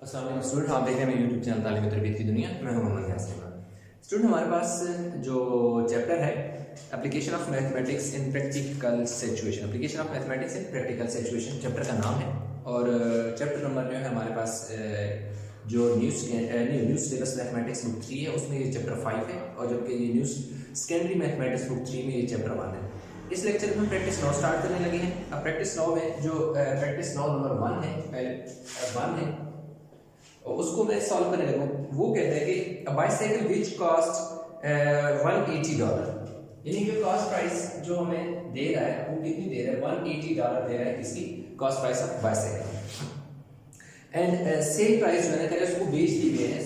अस्सलाम स्टूडेंट, आप देख रहे हैं मेरे यूट्यूब चैनल तालीम तरबियत की दुनिया। मैं हूं मोहम्मद यासिन। स्टूडेंट, हमारे पास जो चैप्टर है application of mathematics in practical situation, application of mathematics in practical situation chapter का नाम है। और चैप्टर नंबर जो है हमारे पास जो न्यू सिलेबस मैथमेटिक्स बुक 3 है उसमें ये चैप्टर 5 है, और जबकि ये न्यू सेकेंडरी मैथमेटिक्स बुक 3 में ये चैप्टर 1 है। इस लेक्चर में प्रैक्टिस 9 स्टार्ट करने लगे हैं। अब प्रैक्टिस 9 में जो प्रैक्टिस 9 नंबर 1 है, पहले 1 है, उसको मैं सॉल्व करने लगा। वो कहता है कि बाइसाइकिल विच कॉस्ट $180, यानी कि कॉस्ट प्राइस जो हमें दे रहा है वो कितनी दे रहा है, $180 दे रहा है किसकी किसकी cost price of bicycle. And sale price जो है ना उसको बेच दी गई है,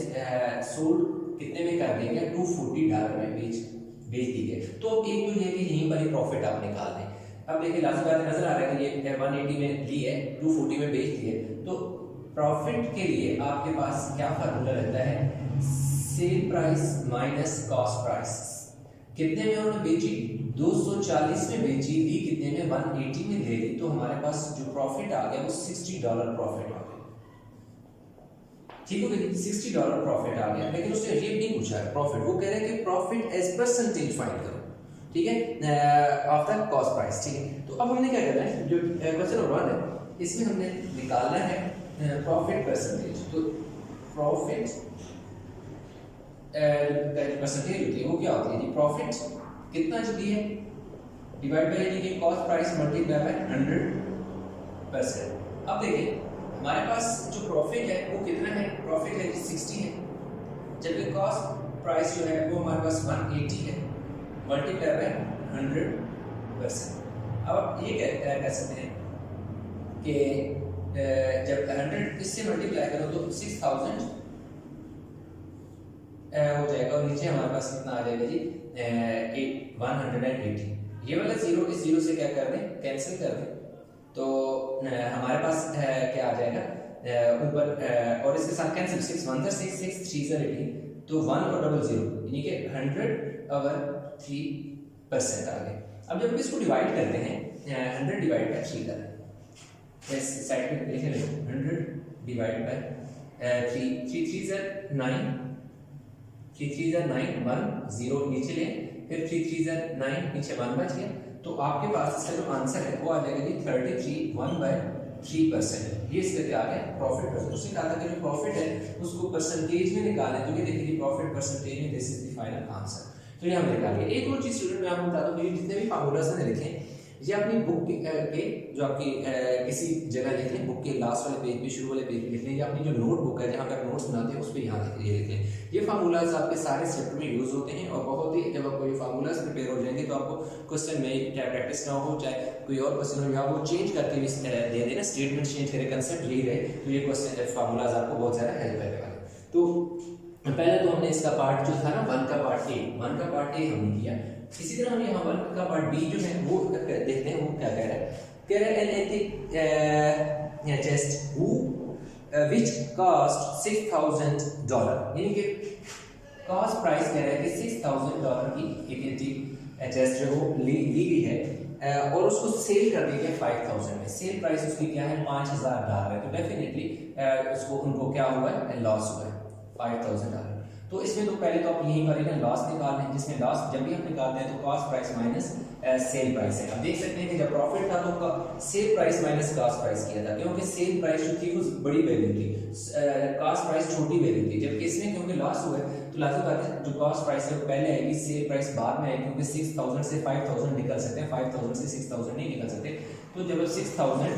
सोल्ड कितने में कर देंगे, $240 में बेच दी गई। तो अब एक तो ये कि यहीं पर ही प्रॉफिट आप निकाल दें। अब देखिए लास्ट बात नजर आ रहा है कि ये 180 में ली है, 240 में बेच दी है, तो प्रॉफिट के लिए आपके पास क्या फार्मूला रहता है, sale price minus cost price. कितने में उन्होंने बेची, 240 में बेची, ली कितने में, 180 में ले ली, तो हमारे पास जो प्रॉफिट आ गया वो $60 प्रॉफिट आ गया। ठीक हो गई, $60 प्रॉफिट आ गया। लेकिन उसने ये नहीं पूछा है प्रॉफिट, वो कह रहे हैं कि प्रॉफिट एज परसेंटेज फाइंड करो, ठीक है, ऑफ द कॉस्ट प्राइस। ठीक है, तो अब हमने क्या करना है, जो क्वेश्चन नंबर 1 है इसमें हमने निकालना है प्रॉफिट परसेंटेज। तो प्रॉफिट परसेंटेज होती है वो क्या होती है जी, प्रॉफिट कितना जो दी है डिवाइड बाय यानी कि कॉस्ट प्राइस मल्टीप्लाई बाय 100%। अब देखिए हमारे पास जो प्रॉफिट है वो कितना है, प्रॉफिट है 60 है, जबकि कॉस्ट प्राइस जो है वो हमारे पास 180 है, मल्टीप्लाई बाय 100%। अब ये कह सकते हैं कि जब 100 इससे मल्टीप्लाई करो तो 6000 हो जाएगा, और नीचे हमारे पास कितना आ जाएगा जी, 180। ये वाला जीरो इस जीरो से क्या कर दें, कैंसिल कर दें, तो हमारे पास क्या आ जाएगा ऊपर, और इसके साथ कैंसिल 6 1 6 6 3 18, तो 1 और 00 यानी कि 100/3% आ गए। अब जब इसको डिवाइड करते हैं 100 डिवाइड बाय 3 करें, इस साइड पे लिख लें 100 डिवाइड बाय 3, 3 3 9, 3 3 9, 1 0 नीचे लें, फिर 3 3 9 नीचे 1 बच गया, तो आपके पास इसका जो आंसर है वो आ जाएगा जी 33.1/3%। ये इसका क्या आ गया, प्रॉफिट परसेंटेज। उसने कहा था कि जो प्रॉफिट है उसको परसेंटेज में निकालें, तो ये देखिए प्रॉफिट परसेंटेज में this is the final answer. तो ये हमने निकाल लिया। एक और चीज स्टूडेंट मैं आपको बता दूं कि जितने भी फार्मूलास मैंने लिखे ये अपनी बुक के जो आपकी किसी जगह लिख लें, बुक के लास्ट वाले पेज पे, शुरू वाले पेज पे लिख लें, या अपनी जो नोटबुक है जहाँ पे आप नोट्स बनाते हैं उस पर यहाँ ये लिख लें। ये फार्मूलाज आपके सारे चैप्टर में यूज होते हैं, और बहुत ही जब आपको ये फार्मूलाज प्रिपेयर हो जाएंगे तो आपको क्वेश्चन में चाहे प्रैक्टिस ना हो चाहे कोई और क्वेश्चन हो, या वो चेंज करके भी दे देना, स्टेटमेंट चेंज करे, कंसेप्ट यही रहे, तो ये क्वेश्चन फार्मूलाज आपको बहुत ज़्यादा हेल्प करेगा। तो पहले तो हमने इसका पार्ट जो था ना 1 का पार्ट ए हमने किया। इसी तरह हम यहाँ 1 का पार्ट बी जो है वो देखते हैं, वो क्या कह रहा है, कह रहा है an ethic chest which cost $6000, यानी कि कॉस्ट प्राइस कह रहा है कि $6000 की एक एथिक चेस्ट जो वो ली गई है, और उसको सेल कर दी गई 5000 में। सेल प्राइस उसकी क्या है, $5000 है, तो डेफिनेटली उसको उनको क्या हुआ है, लॉस हुआ है $5000। तो इसमें तो पहले तो आप यहीं पर ना लॉस निकाल लें, जिसमें लॉस जब भी हम निकालते हैं तो cost price minus sale price है। अब देख सकते हैं कि जब प्रॉफिट था तो sale price minus cost price किया था, क्योंकि सेल प्राइस जो थी वो बड़ी वैल्यू थी, कॉस्ट प्राइस छोटी वैल्यू थी। जबकि इसमें क्योंकि लॉस हुआ है तो लाजिम बात है जो कॉस्ट प्राइस है वो पहले आएगी, सेल प्राइस बाद में आएगी, क्योंकि 6000 से 5000 निकल सकते हैं, 5000 से 6000 नहीं निकल सकते। तो जब 6000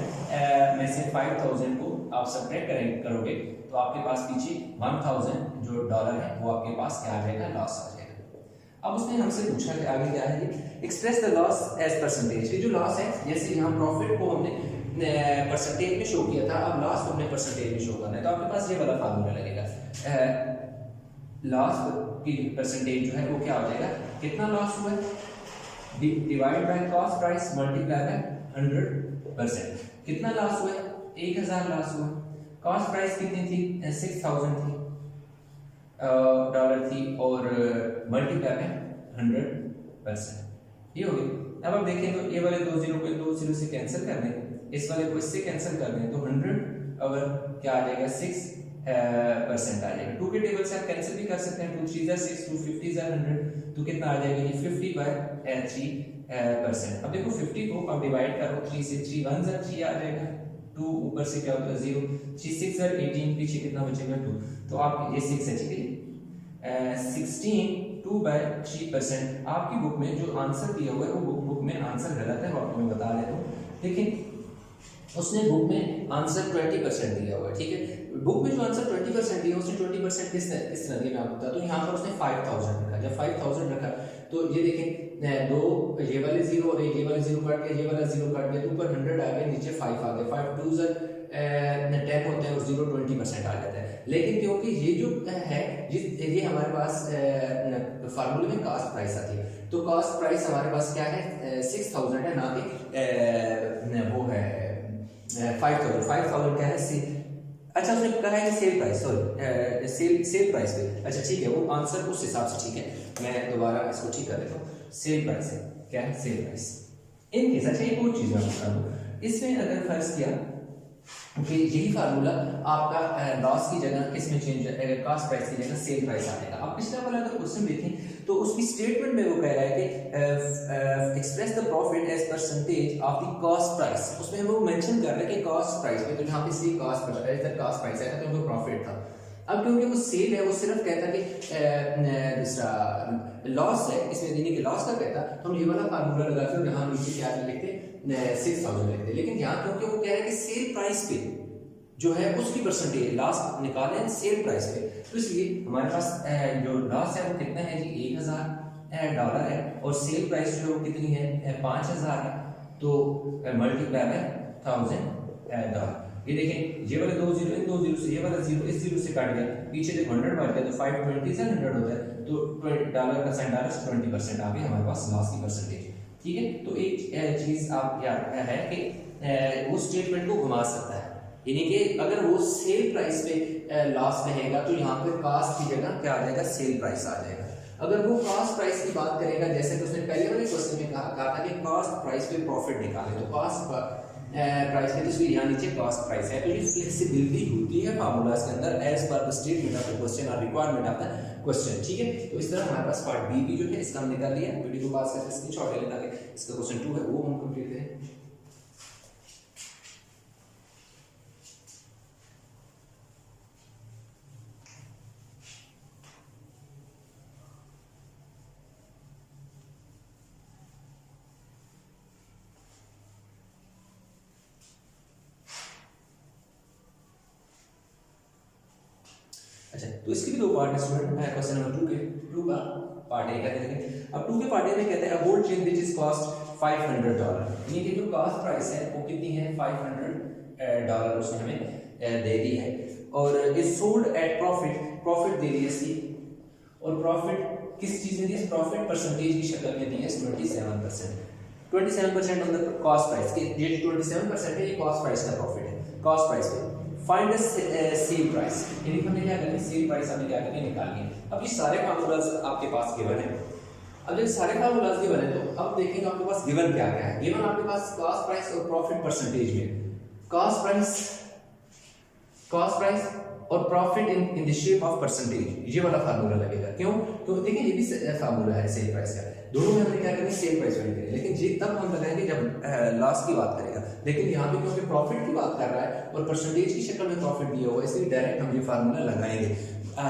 में से 5000 को आप सब्ट्रैक्ट करोगे तो आपके पास पीछे 1000 जो डॉलर है वो आपके पास क्या आ जाएगा, लॉस आ जाएगा। अब उसने हमसे पूछा कि आगे क्या है, express the loss as percentage. ये जो लॉस है, जैसे यहाँ प्रॉफिट को हमने परसेंटेज में शो किया था, अब लॉस को हमने परसेंटेज में शो करना है, तो आपके पास ये वाला फार्मूला लगेगा, लॉस की परसेंटेज जो है वो क्या हो जाएगा, कितना लॉस हुआ है, divide by cost price multiply by 100%। कितना लॉस हुआ है, 1000 लॉस हुआ। कॉस्ट प्राइस कितनी थी, 6000 थी डॉलर थी, और मल्टीप्लाई बाय 100%। ये हो गई। अब आप देखें तो ये वाले 2 जीरो को 2 जीरो से कैंसिल कर दें, इस वाले को इससे कैंसिल कर दें, तो 100 अगर क्या आ जाएगा 6 परसेंट आ जाएगा। 2 के टेबल से आप कैंसिल भी कर सकते हैं, 2 3 6 2 50 100, तो कितना आ जाएगा ये 50/3%। अब देखो 50 को अब डिवाइड करो 3 से, 3 1 3 आ जाएगा, 2 ऊपर से क्या होता है 0, 3 6 18, पीछे कितना बचेगा 2, तो आप ये 6 है, ठीक है। 16 2/3%। आपकी बुक में जो आंसर दिया हुआ है वो बुक में आंसर गलत है, और मैं बता देता हूँ, लेकिन उसने बुक में आंसर 20% दिया हुआ है, ठीक है। बुक में जो आंसर 20% दिया उसने 20% किस तरह दिया मैं आपको बताता हूँ। यहाँ पर उसने 5000 रखा, जब 5000 रखा तो ये देखें, दो ये वाले 0 और ये वाले 0 काट गया, ये वाला 0 काट गया, तो ऊपर 100 आ गया, नीचे 5 आ गया, 5 2 10 होते हैं और 0 20% आ जाता है। लेकिन क्योंकि ये जो है ये हमारे पास फार्मूले में कास्ट प्राइस आती है, तो कास्ट प्राइस हमारे पास क्या है 6000 है, ना कि वो है 5000 क्या है सी। अच्छा उसने कहा है कि sale price, sorry sale price पे, अच्छा ठीक है, वो आंसर उस हिसाब से ठीक है, मैं दोबारा इसको ठीक कर देता हूँ। सेल प्राइस है, क्या है सेल प्राइस। इन केस अच्छा एक और चीज मैं बता दूँ, इसमें अगर फर्ज किया कि यही फार्मूला आपका लॉस की जगह किस में चेंज है, कास्ट प्राइस की जगह सेल प्राइस आ जाएगा। आप पिछला वाला अगर क्वेश्चन देखें तो उसकी स्टेटमेंट में वो कह रहा है कि express the profit as percentage of the cost price, उसमें वो मेंशन कर रहे हैं कि कॉस्ट प्राइस पे, तो यहाँ पे सी कास्ट प्राइस है तो उनको प्रॉफिट था। अब क्योंकि वो सेल है, वो सिर्फ कहता कि दूसरा लॉस है, इसमें देने के लॉस का कहता, तो हम ये वाला फार्मूला लगाते हैं, यहाँ नीचे क्या लिखते 6000 लिखते, लेकिन यहाँ क्योंकि वो कह रहे हैं कि सेल प्राइस पे जो है उसकी परसेंटेज लास्ट निकालें सेल प्राइस पे, तो इसलिए हमारे पास जो लॉस है वो कितना है जी $1000 है, और सेल प्राइस जो कितनी है 5000 है, तो मल्टीप्लाई बाय $1000। ये देखें ये वाले 2 0 इन 2 0 से, ये वाला 0 इस 0 से काट गया, पीछे देखो 100 बढ़ गया, तो 520 से 100 होता है, तो $20 का $10 20% आ गई हमारे पास लॉस की परसेंटेज, ठीक है। तो एक चीज आप याद है कि वो स्टेटमेंट को घुमा सकता है, यानी कि अगर वो सेल प्राइस पे लॉस रहेगा तो यहाँ पे कास्ट की जगह क्या आ जाएगा सेल प्राइस आ जाएगा। अगर वो कास्ट प्राइस की बात करेगा, जैसे कि उसने पहले वाले क्वेश्चन में कहा था कि कास्ट प्राइस पे प्रॉफिट निकाले, तो कास्ट प्राइस पे, तो यहाँ नीचे कास्ट प्राइस है, तो ये फ्लेक्सिबिलिटी होती है फार्मूलाज के अंदर as per the statement of the question और रिक्वायरमेंट ऑफ द क्वेश्चन, ठीक है। तो इस तरह हमारे पास पार्ट बी भी जो है इसका हम निकाल लिया, वीडियो को पास करके स्क्रीनशॉट ले लें ताकि इसका क्वेश्चन 2 है वो हम कंप्लीट करें। अच्छा तो इसके भी दो पार्ट है स्टूडेंट, क्वेश्चन नंबर 2 के 2 का पार्ट ए कहते हैं। अब 2 के पार्ट ए में कहते हैं a gold chain which is cost $500, यानी कि जो कॉस्ट प्राइस है वो कितनी है $500 उसने हमें दे दी है, और इज सोल्ड एट प्रॉफिट दे दी है सी, और प्रॉफिट किस चीज में दी है, प्रॉफिट परसेंटेज की शक्ल में दी है 27% ऑन द कॉस्ट प्राइस, ये 27% है, ये कॉस्ट प्राइस का प्रॉफिट है, कॉस्ट प्राइस पे फाइंड द सेल प्राइस, यानी हमने क्या करना है सेल प्राइस हमें क्या करनी है निकालनी है। अब ये सारे फार्मूलाज आपके पास गिवन है, अब जब सारे फार्मूलाज गिवन है तो अब देखेंगे आपके पास गिवन क्या क्या है। गिवन आपके पास कॉस्ट प्राइस और प्रॉफिट परसेंटेज में कॉस्ट प्राइस और profit in the shape of percentage, ये वाला फार्मूला लगेगा। क्यों? तो देखिए ये भी फार्मूला है सेल प्राइस का, दोनों में हमने क्या करना है सेल प्राइस वाली करें, लेकिन ये तब हम लगाएंगे जब लॉस की बात करेगा, लेकिन यहाँ पे क्योंकि प्रॉफिट की बात कर रहा है और परसेंटेज की शक्ल में प्रॉफिट दिया हुआ है, इसलिए डायरेक्ट हम ये फार्मूला लगाएंगे।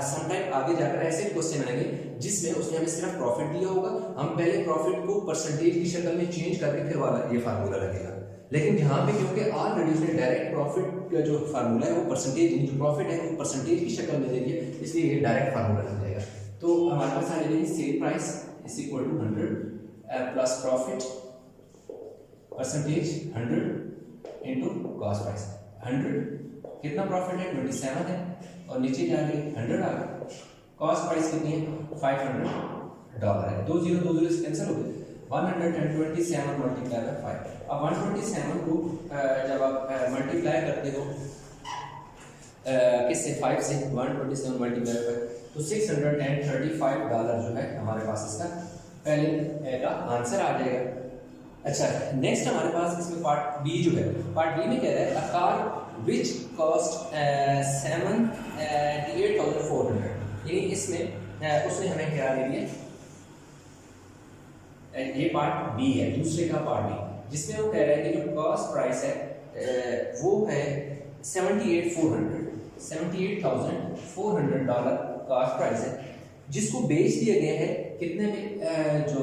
समटाइम आगे जाकर ऐसे क्वेश्चन आएंगे जिसमें उसने हमें सिर्फ प्रॉफिट दिया होगा, हम पहले प्रॉफिट को परसेंटेज की शक्ल में चेंज करके फिर वाला ये फार्मूला लगेगा। लेकिन यहाँ पे क्योंकि ऑलरेडी उसने डायरेक्ट प्रॉफिट का जो फार्मूला है वो परसेंटेज, जो प्रॉफिट है वो परसेंटेज की शक्ल में दे दिया, इसलिए ये डायरेक्ट फार्मूला लग जाएगा। तो हमारे पास आ जाएगी sale price is equal to 100 plus profit percentage 100 into cost price. 100 कितना प्रॉफिट है 27 है, और नीचे क्या आ गई 100 आ गया, कॉस्ट प्राइस कितनी है $500 है, 2 0 से कैंसिल हो गए, 127 मल्टीप्लाई बाय 5। अब 127 को जब आप मल्टीप्लाई करते हो किससे 5 से, 127 मल्टीप्लाई बाय 5 तो $635 जो है हमारे पास इसका पहले का आंसर आ जाएगा। अच्छा नेक्स्ट हमारे पास इसमें पार्ट बी जो है, पार्ट बी में कह रहा है अ कार विच कॉस्ट 78,400, यानी इसमें उसने हमें क्या दे दिया, ये पार्ट बी है, दूसरे का पार्ट बी, जिसमें वो कह रहा है कि जो कॉस्ट प्राइस है वो है 78,400 कॉस्ट प्राइस है, जिसको बेच दिया गया है कितने में, जो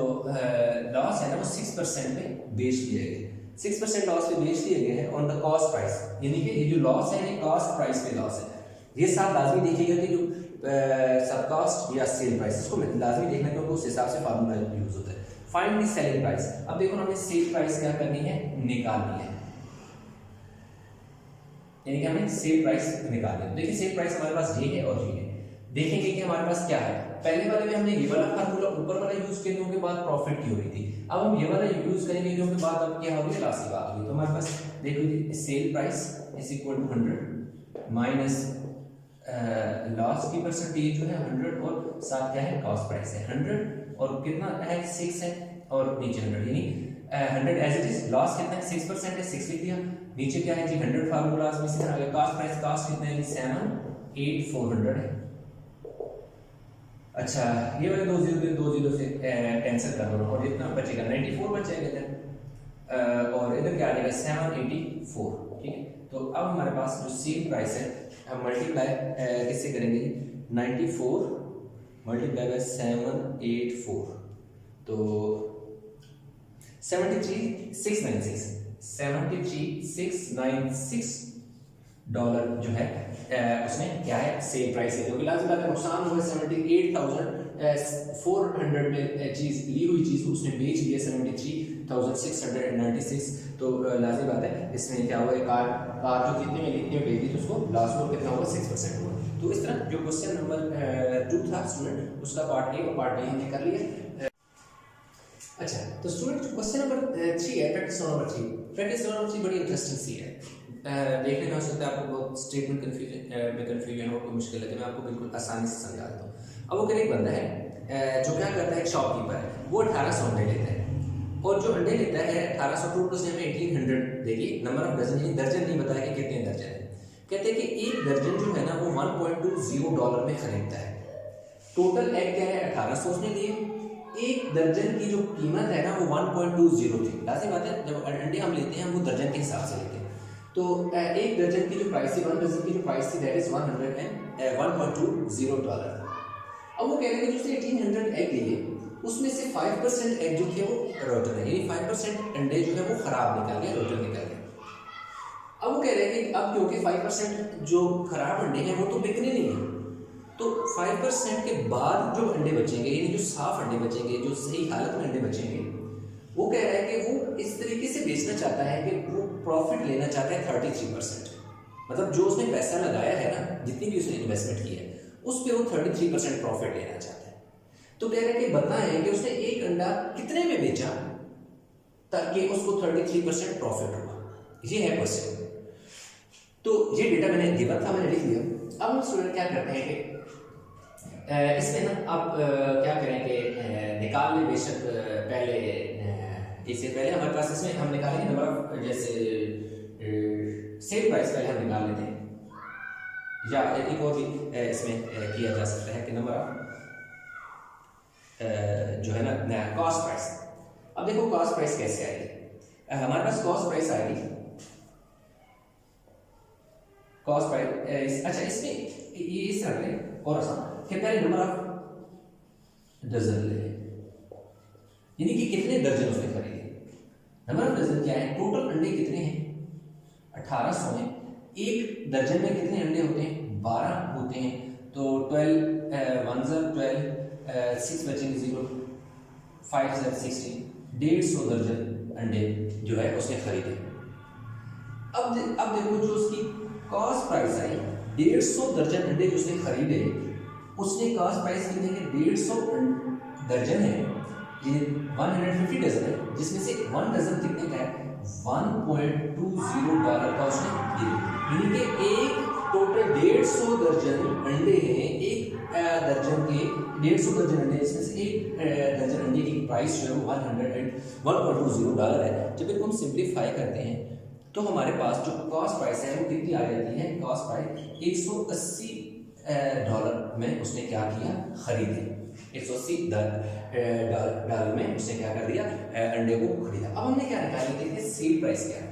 लॉस है ना वो 6% में बेच दिया गया है, 6% लॉस पे बेच दिया गया है ऑन द कॉस्ट प्राइस, यानी कि ये जो लॉस है ये कॉस्ट प्राइस पे लॉस है। ये साथ लाजमी देखिएगा कि जो सब कॉस्ट या सेल प्राइस, इसको लाजमी देखना क्योंकि उस हिसाब से फार्मूला यूज होता है। फाइंड द सेलिंग प्राइस, अब देखो हमें सेल प्राइस क्या करनी है, निकालनी है, यानी कि हमें सेल प्राइस निकालनी है। देखिए सेल प्राइस हमारे पास ये है और ये है, देखेंगे कि हमारे पास क्या है। पहले वाले में हमने ये वाला फार्मूला ऊपर वाला यूज किया क्योंकि बात प्रॉफिट की हो रही थी, अब हम ये वाला यूज करेंगे क्योंकि बात अब क्या होगी, लॉस की बात होगी। तो हमारे पास देखो sale price is equal to 100 minus loss की परसेंटेज जो है 100 और साथ क्या है कॉस्ट प्राइस है 100 और कितना है 6 है और नीचे 100, यानी 100 एज इट इज, लॉस कितना है 6% है, 6 लिख दिया, नीचे क्या है जी 100 फार्मूला में से आ गया, कॉस्ट प्राइस कॉस्ट कितना है 78,400 है। अच्छा ये वाले 2 0 से कैंसिल कर दो और इतना बचेगा 94 बचेगा इधर, और इधर क्या आ जाएगा 784, ठीक है। तो अब हमारे पास जो सेल प्राइस है हम मल्टीप्लाई किससे करेंगे, 94 मल्टीप्लाई बाय 784, तो 73,696 डॉलर जो है उसमें क्या है सेल प्राइस है, क्योंकि लाजिम बात है नुकसान हुआ 78,400 में चीज ली हुई चीज उसने बेच दिया 73,696, तो लाजिम बात है इसमें क्या हुआ, कार जो कितने में बेच दी तो उसको लॉस हुआ कितना हुआ 6% हुआ। तो इस तरह जो क्वेश्चन नंबर 2 था स्टूडेंट, उसका पार्ट ए और पार्ट बी हमने कर लिया। अच्छा तो स्टूडेंट जो क्वेश्चन नंबर 3 है, प्रैक्टिस नंबर 3 बड़ी इंटरेस्टिंग सी है, देखने में हो सकता है आपको बहुत स्टेटमेंट कंफ्यूजन हो, कोई मुश्किल लगे, मैं आपको बिल्कुल आसानी से समझा देता हूँ। अब वो एक बंदा है जो क्या करता है, एक शॉपकीपर है, वो 1800 अंडे लेता है और जो अंडे लेता है 1800 टोटल उसने हमें 1800, देखिए नंबर ऑफ डजन, यानी दर्जन नहीं बताया कि कितने दर्जन है, कहते हैं कि एक दर्जन जो है ना वो $1.20 में खरीदता है। टोटल एग क्या है 1800 उसने लिए, एक दर्जन की जो कीमत है ना वो 1.20 थी। लाजिम बात है जब अंडे हम लेते हैं हम वो दर्जन के हिसाब से लेते हैं, तो एक दर्जन की जो प्राइस थी, 1 दर्जन की जो प्राइस थी दैट इज $1.20। अब वो कह रहे हैं कि जो 1800 एग लिए उसमें से 5% एग जो थे वो रोटन है, यानी 5% अंडे जो है वो खराब निकल गए, रोटन निकल गए। अब वो कह रहे हैं कि अब क्योंकि 5% जो खराब अंडे हैं वो तो बिकने नहीं है, तो 5% के बाद जो अंडे बचेंगे, यानी जो साफ अंडे बचेंगे, जो सही हालत में अंडे बचेंगे, वो कह रहा है कि वो इस तरीके से बेचना चाहता है कि वो प्रॉफिट लेना चाहता है 33%, मतलब जो उसने पैसा लगाया है ना, जितनी भी उसने इन्वेस्टमेंट की है उस पर वो 33% प्रॉफिट लेना चाहता है। तो कह रहे हैं कि बताएं कि उसने एक अंडा कितने में बेचा ताकि उसको 33% प्रॉफिट हुआ, ये है क्वेश्चन। तो ये डेटा मैंने गिवन था, मैंने लिख दिया। अब हम स्टूडेंट क्या करते हैं कि इसमें ना आप क्या करेंगे, निकाल ले बेशक पहले, इससे पहले हमारे पास इसमें हम निकालेंगे नंबर ऑफ, जैसे सेल प्राइस पहले हम निकाल लेते हैं, या एक और भी इसमें किया जा सकता है कि नंबर ऑफ जो है ना कॉस्ट प्राइस। अब देखो कॉस्ट प्राइस कैसे आएगी, हमारे पास कॉस्ट प्राइस आएगी, कॉस्ट प्राइस, अच्छा इसमें ये इस तरह करें और आसान कि पहले नंबर ऑफ डजन ले, यानी कि कितने दर्जन उसने खरीदे। नंबर ऑफ डजन क्या है, टोटल अंडे कितने हैं 1800 में, एक दर्जन में कितने अंडे होते हैं 12 होते हैं, तो 12 1 12 6 बचेंगे 0 5 16, 150 दर्जन अंडे जो है उसने खरीदे। अब देखो जो उसकी कॉस्ट प्राइस आई, 150 दर्जन अंडे जो उसने खरीदे, उसने कॉस्ट प्राइस कितने के 150 दर्जन है, ये 150 डजन है, जिसमें से 1 डजन कितने का है $1.20 का उसने दिया, यानी कि एक टोटल 150 दर्जन अंडे हैं, एक दर्जन के 150 दर्जन अंडे, इसमें से एक दर्जन अंडे की प्राइस जो है $1.20 है। जब इसको हम सिंप्लीफाई करते हैं तो हमारे पास जो कॉस्ट प्राइस है वो कितनी आ जाती है, कॉस्ट प्राइस $180 में उसने क्या किया, खरीदे, $180 में उसने क्या कर दिया, अंडे को खरीदा। अब हमने क्या निकाली, देखिए सेल प्राइस क्या है।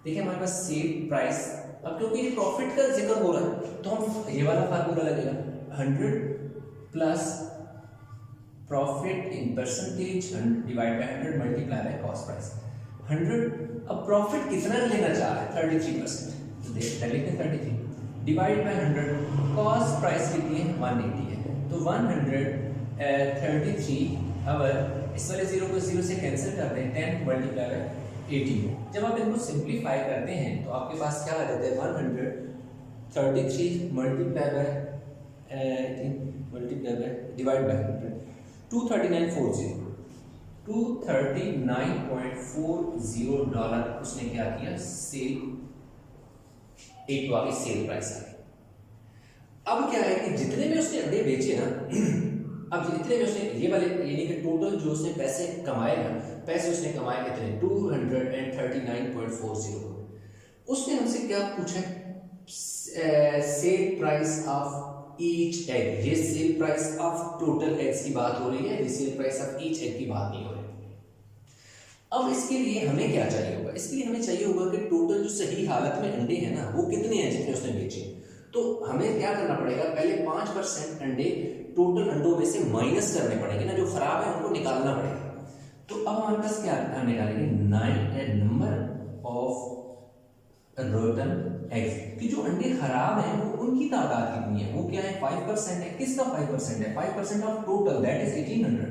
देखिए हमारे पास सेल प्राइस, अब क्योंकि ये प्रॉफिट का जिक्र हो रहा है तो हम ये वाला फार्मूला लगेगा 100 plus profit in percentage divide by 100 multiply by cost price 100। अब प्रॉफिट कितना लेना चाह रहा है, 33%, तो देखते हैं 33 डिवाइड बाय 100, कॉस्ट प्राइस कितनी है, 180 है, तो 133। अब इस वाले 0 को 0 से कैंसिल कर दें, 10 मल्टीप्लाई बाय 80। जब आप इनको सिंप्लीफाई करते हैं तो आपके पास क्या आ जाता है, 133 multiply by 18 multiply by divide by 100, 239.40 $239.40 उसने क्या किया, सेल, एक तो आगे सेल प्राइस आ गई। अब क्या है कि जितने में उसने अंडे बेचे ना, अब जितने में उसने ये वाले यानी कि टोटल जो उसने पैसे कमाए ना, पैसे उसने कमाए कितने, 239.40। उसने हमसे क्या पूछा, sale price of each egg. ये sale price of total eggs की बात हो रही है, ये sale price of each egg की बात नहीं हो रही। अब इसके लिए हमें क्या चाहिए होगा, इसके लिए हमें चाहिए होगा कि टोटल जो सही हालत में अंडे हैं ना वो कितने हैं जितने उसने बेचे। तो हमें क्या करना पड़ेगा, पहले 5% अंडे टोटल अंडों में से माइनस करने पड़ेंगे ना, जो खराब है उनको निकालना पड़ेगा। तो अब हमारे पास क्या निकालेंगे, 9 नंबर ऑफ रोटन एग्स, कि जो अंडे खराब हैं वो उनकी तादाद कितनी है, वो क्या है, 5% है। किसका 5% है, 5% of total, that is 1800।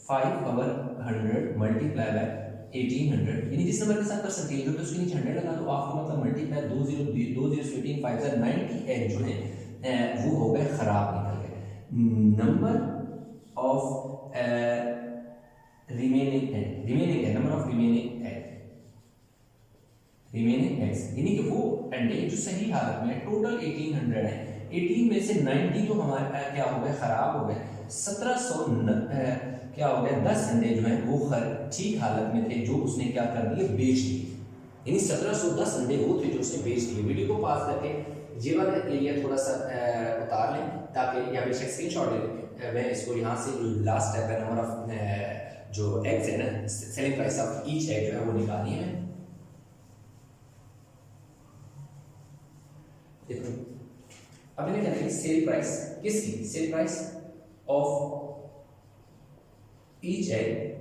5/100 multiply by 1800, यानी जिस नंबर के साथ परसेंटेज हो तो उसके नीचे 100 लगा, तो आपको मतलब मल्टीप्लाई 20 18 5 90 एग जो है वो हो गए खराब निकल गए। Number of remaining number of remaining eggs, यानी कि वो अंडे जो सही हालत में टोटल 1800 है, 18 में से 90 तो हमारे क्या हो गए, खराब हो गए। 1700 क्या हो गया, 10 अंडे जो हैं वो ठीक हालत में थे, जो उसने क्या कर दिए, बेच दिए। यानी 1710 अंडे वो थे जो उसने बेच दिए। वीडियो को पास करके ये वाला एरिया थोड़ा सा उतार लें, ताकि या बेशक स्क्रीनशॉट ले लें। मैं इसको यहाँ से जो लास्ट स्टेप है, नंबर ऑफ जो एग्स है ना, selling price of each egg जो है वो निकालनी है। देखो अब इन्हें क्या करेंगे, सेल प्राइस किसकी, cell price of each egg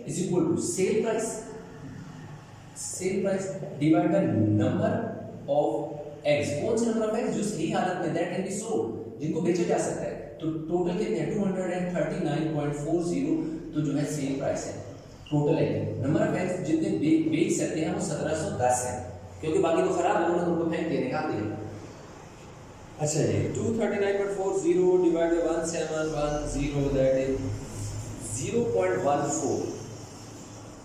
is equal to sale price divided by number of eggs। कौन से नंबर ऑफ एग्स, जो सही हालत में that can be sold, जिनको बेचा जा सकता है। तो टोटल कितने हैं, 239.40, तो जो है सेल प्राइस है total egg. Number of eggs जितने बेच सकते हैं वो 1710 है, क्योंकि बाकी तो खराब हो गए, उनको फेंक दिए, निकाल दिए। अच्छा जी, 239.40 डिवाइड बाय 1710, दैट इज 0.14,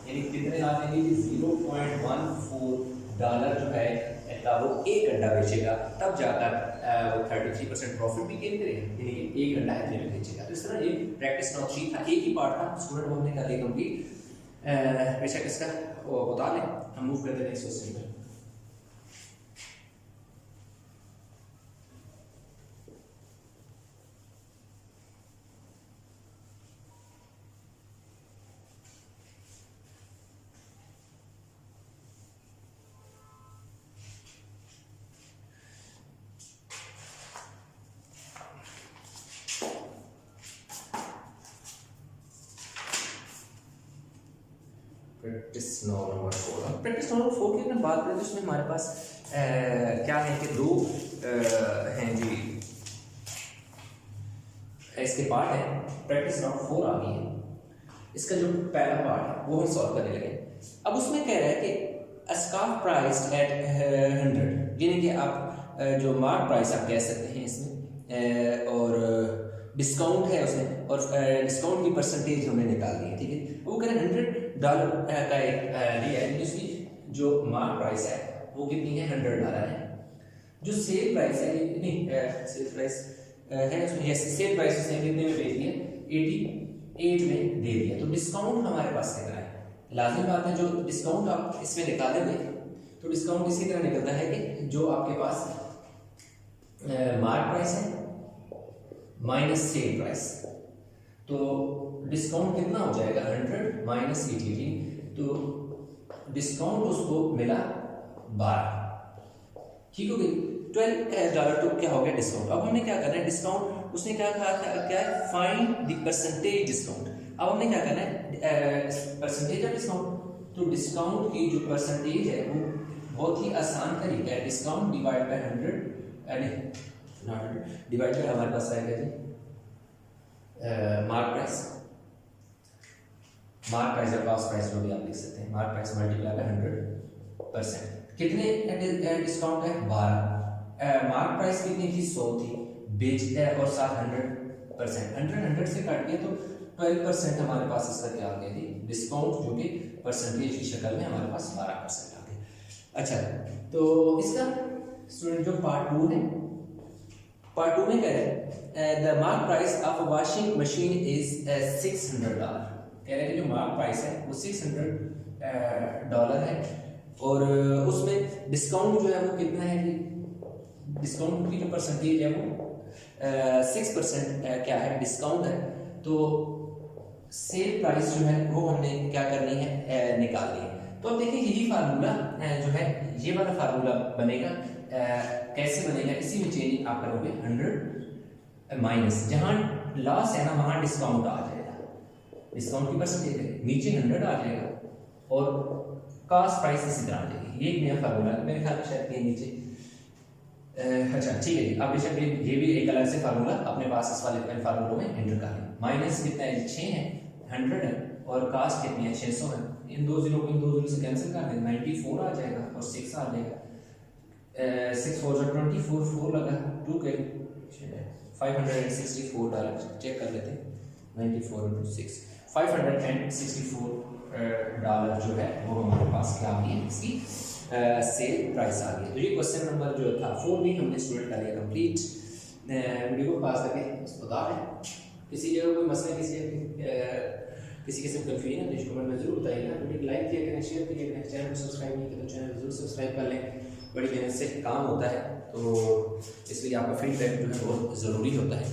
यानी कितने आ जाएंगे, $0.14 जो है का वो एक अंडा बेचेगा, तब जाकर वो 33% प्रॉफिट भी गेन करेगा, यानी एक अंडा इतने में बेचेगा। तो इस तरह ये प्रैक्टिस नंबर 3 था, एक ही पार्ट था, स्टूडेंट हमने कर लिया कंप्लीट। बेशक इसका वो बता लें, हम मूव करते हैं नेक्स्ट क्वेश्चन पे। प्रैक्टिस नंबर 4 की अगर बात करें तो इसमें हमारे पास क्या है कि दो हैं जी, इसके पार्ट है। प्रैक्टिस नंबर 4 आ गई है, इसका जो पहला पार्ट है वो हम सॉल्व करने लगे। अब उसमें कह रहा है कि स्कार्फ प्राइस एट 100, यानी कि आप जो मार्क प्राइस आप कह सकते हैं इसमें, और डिस्काउंट है उसमें, और डिस्काउंट की परसेंटेज हमने निकाल दी है, ठीक है। वो कह रहे हैं $100 का एक लिया है, इसकी जो मार्क प्राइस है वो कितनी है, $100 है। जो सेल प्राइस है, नहीं सेल प्राइस है उसमें सेल प्राइस उसने कितने में बेच दिया, 88 में दे दिया। तो डिस्काउंट हमारे पास कितना है, लाजिम बात है जो डिस्काउंट आप इसमें निकालेंगे तो डिस्काउंट इसी तरह निकलता है कि जो आपके पास मार्क प्राइस है माइनस सेल प्राइस, तो डिस्काउंट कितना हो जाएगा 100 माइनस 88, तो डिस्काउंट उसको मिला 12, ठीक हो गई। $12 तो क्या हो गया डिस्काउंट। अब हमने क्या करना है, डिस्काउंट उसने क्या कहा था, क्या है, फाइंड द परसेंटेज डिस्काउंट। अब हमने क्या करना है, परसेंटेज ऑफ डिस्काउंट। तो डिस्काउंट की जो परसेंटेज है वो बहुत ही आसान तरीका है, discount divide by 100 divide by हमारे पास आएगा जी मार्क प्राइस, मार्क प्राइस या कॉस्ट प्राइस जो भी आप लिख सकते हैं, मार्क प्राइस मल्टीप्लाई बाय 100%। कितने डिस्काउंट है 12, मार्क प्राइस कितनी थी 100 थी, बेचते हैं और साथ 100%, 100 से काट दिया तो 12% हमारे पास इसका क्या आ गया जी डिस्काउंट, जो कि परसेंटेज की शक्ल में हमारे पास 12% आ गया। अच्छा, तो इसका स्टूडेंट जो पार्ट 2 है, पार्ट 2 में क्या है, the mark price of washing machine is $600, कह रहे हैं कि जो मार्क प्राइस है वो $600 है और उसमें डिस्काउंट जो है वो कितना है कि डिस्काउंट की जो परसेंटेज है वो 6% क्या है डिस्काउंट है, तो सेल प्राइस जो है वो हमने क्या करनी है निकालनी है। तो अब देखिए यही फार्मूला जो है ये वाला फार्मूला बनेगा, कैसे बनेगा, इसी में चेंज आप करोगे 100 माइनस, जहां लॉस है ना वहां डिस्काउंट आ जाएगा, डिस्काउंट की परसेंटेज है नीचे 100 आ जाएगा और कॉस्ट प्राइस इसी तरह आ जाएगी। ये एक नया फार्मूला है, मेरे ख्याल में शायद के नीचे अच्छा ठीक है, आप बेशक ये भी एक अलग से फार्मूला अपने पास इस वाले फार्मूलों में एंटर कर लें। माइनस कितना है 6 है, 100 है और कास्ट कितनी है 600 है, इन दो जीरो को इन दो जीरो से कैंसिल कर दें, 94 आ जाएगा और 6 आ जाएगा, 6 4 24 4 लगा 2 के $564 चेक कर लेते हैं, 94 into 6 $564 जो है वो हमारे पास क्या आ गई है इसकी सेल प्राइस आ गई। तो ये क्वेश्चन नंबर जो था 4 भी हमने स्टूडेंट कर लिया कंप्लीट। वीडियो को पास करके बता दें, किसी जगह कोई मसला किसी किस्म का कंफ्यूजन है तो कमेंट में जरूर बताइएगा। वीडियो को लाइक किया करें, शेयर किया करें, चैनल को सब्सक्राइब नहीं किया तो चैनल जरूर सब्सक्राइब कर लें, बड़ी मेहनत से काम होता है तो इसलिए आपका फीडबैक जो है बहुत ज़रूरी होता है।